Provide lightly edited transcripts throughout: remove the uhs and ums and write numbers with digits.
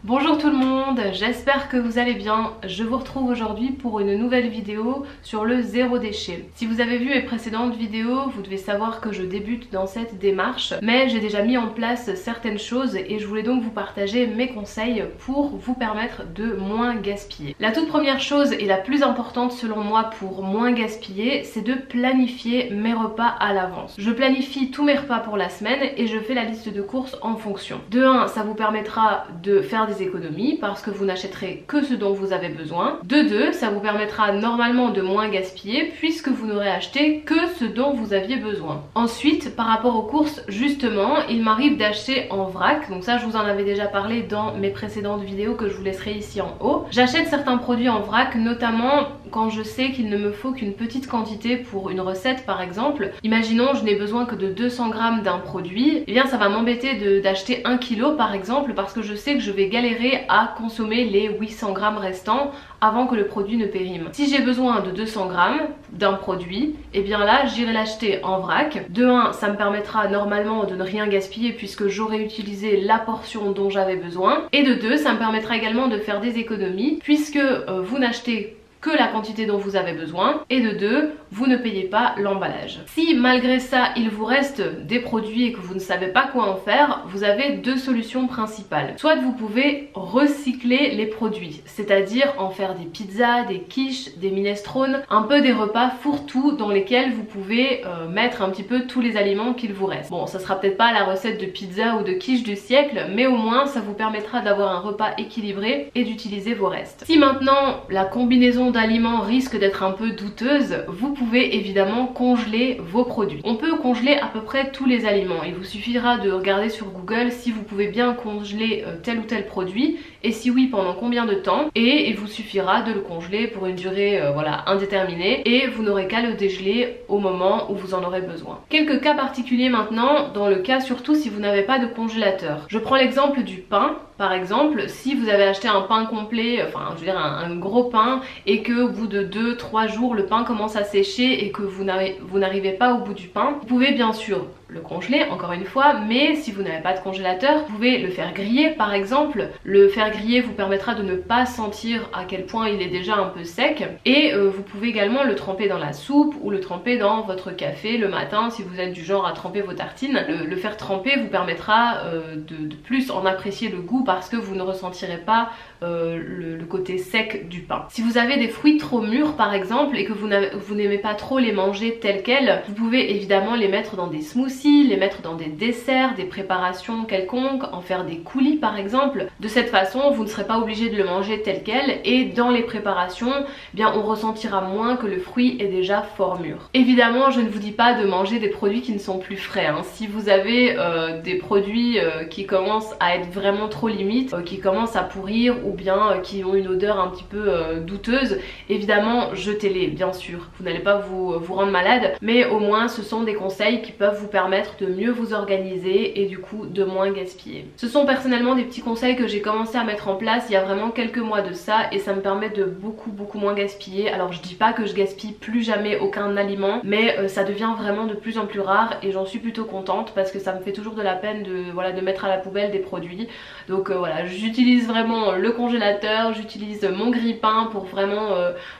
Bonjour tout le monde, j'espère que vous allez bien. Je vous retrouve aujourd'hui pour une nouvelle vidéo sur le zéro déchet. Si vous avez vu mes précédentes vidéos, vous devez savoir que je débute dans cette démarche, mais j'ai déjà mis en place certaines choses et je voulais donc vous partager mes conseils pour vous permettre de moins gaspiller. La toute première chose et la plus importante selon moi pour moins gaspiller, c'est de planifier mes repas à l'avance. Je planifie tous mes repas pour la semaine et je fais la liste de courses en fonction. De 1, ça vous permettra de faire des économies parce que vous n'achèterez que ce dont vous avez besoin. De 2, ça vous permettra normalement de moins gaspiller puisque vous n'aurez acheté que ce dont vous aviez besoin. Ensuite, par rapport aux courses, justement, il m'arrive d'acheter en vrac. Donc ça, je vous en avais déjà parlé dans mes précédentes vidéos que je vous laisserai ici en haut. J'achète certains produits en vrac, notamment quand je sais qu'il ne me faut qu'une petite quantité pour une recette par exemple. Imaginons je n'ai besoin que de 200 grammes d'un produit, et bien ça va m'embêter d'acheter 1 kg par exemple parce que je sais que je vais galérer à consommer les 800 grammes restants avant que le produit ne périme. Si j'ai besoin de 200 grammes d'un produit, et bien là j'irai l'acheter en vrac. De 1, ça me permettra normalement de ne rien gaspiller puisque j'aurai utilisé la portion dont j'avais besoin. Et de 2, ça me permettra également de faire des économies puisque vous n'achetez que la quantité dont vous avez besoin, et de 2, vous ne payez pas l'emballage. Si malgré ça il vous reste des produits et que vous ne savez pas quoi en faire, vous avez deux solutions principales. Soit vous pouvez recycler les produits, c'est-à-dire en faire des pizzas, des quiches, des minestrones, un peu des repas fourre-tout dans lesquels vous pouvez mettre un petit peu tous les aliments qu'il vous reste. Bon, ça sera peut-être pas la recette de pizza ou de quiche du siècle, mais au moins ça vous permettra d'avoir un repas équilibré et d'utiliser vos restes. Si maintenant la combinaison d'aliments risque d'être un peu douteuse, vous pouvez évidemment congeler vos produits. On peut congeler à peu près tous les aliments. Il vous suffira de regarder sur Google si vous pouvez bien congeler tel ou tel produit et si oui, pendant combien de temps, et il vous suffira de le congeler pour une durée voilà, indéterminée et vous n'aurez qu'à le dégeler au moment où vous en aurez besoin. Quelques cas particuliers maintenant, dans le cas surtout si vous n'avez pas de congélateur. Je prends l'exemple du pain. Par exemple, si vous avez acheté un pain complet, enfin je veux dire un gros pain, et que au bout de 2-3 jours le pain commence à sécher et que vous n'arrivez pas au bout du pain, vous pouvez bien sûr le congeler encore une fois, mais si vous n'avez pas de congélateur, vous pouvez le faire griller par exemple. Le faire griller vous permettra de ne pas sentir à quel point il est déjà un peu sec, et vous pouvez également le tremper dans la soupe ou le tremper dans votre café le matin si vous êtes du genre à tremper vos tartines. Le faire tremper vous permettra de plus en apprécier le goût parce que vous ne ressentirez pas le côté sec du pain. Si vous avez des fruits trop mûrs par exemple et que vous n'aimez pas trop les manger tels quels, vous pouvez évidemment les mettre dans des smoothies, les mettre dans des desserts, des préparations quelconques, en faire des coulis par exemple. De cette façon vous ne serez pas obligé de le manger tel quel, et dans les préparations eh bien on ressentira moins que le fruit est déjà fort mûr. Évidemment je ne vous dis pas de manger des produits qui ne sont plus frais, hein. Si vous avez des produits qui commencent à être vraiment trop limites, qui commencent à pourrir ou bien qui ont une odeur un petit peu douteuse, évidemment jetez-les bien sûr. Vous n'allez pas vous rendre malade, mais au moins ce sont des conseils qui peuvent vous permettre de mieux vous organiser et du coup de moins gaspiller. Ce sont personnellement des petits conseils que j'ai commencé à mettre en place il y a vraiment quelques mois de ça et ça me permet de beaucoup moins gaspiller. Alors je dis pas que je gaspille plus jamais aucun aliment, mais ça devient vraiment de plus en plus rare et j'en suis plutôt contente parce que ça me fait toujours de la peine de mettre à la poubelle des produits. Donc voilà, j'utilise vraiment le congélateur, j'utilise mon grille-pain pour vraiment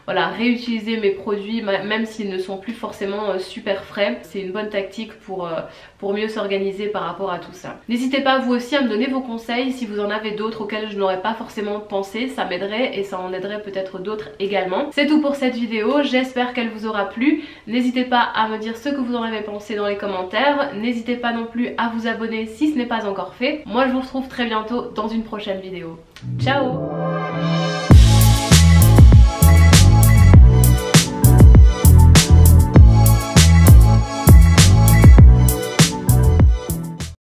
voilà, réutiliser mes produits même s'ils ne sont plus forcément super frais. C'est une bonne tactique pour mieux s'organiser par rapport à tout ça. N'hésitez pas vous aussi à me donner vos conseils si vous en avez d'autres auxquels je n'aurais pas forcément pensé, ça m'aiderait et ça en aiderait peut-être d'autres également. C'est tout pour cette vidéo, j'espère qu'elle vous aura plu. N'hésitez pas à me dire ce que vous en avez pensé dans les commentaires, n'hésitez pas non plus à vous abonner si ce n'est pas encore fait. Moi je vous retrouve très bientôt dans une prochaine vidéo. Ciao!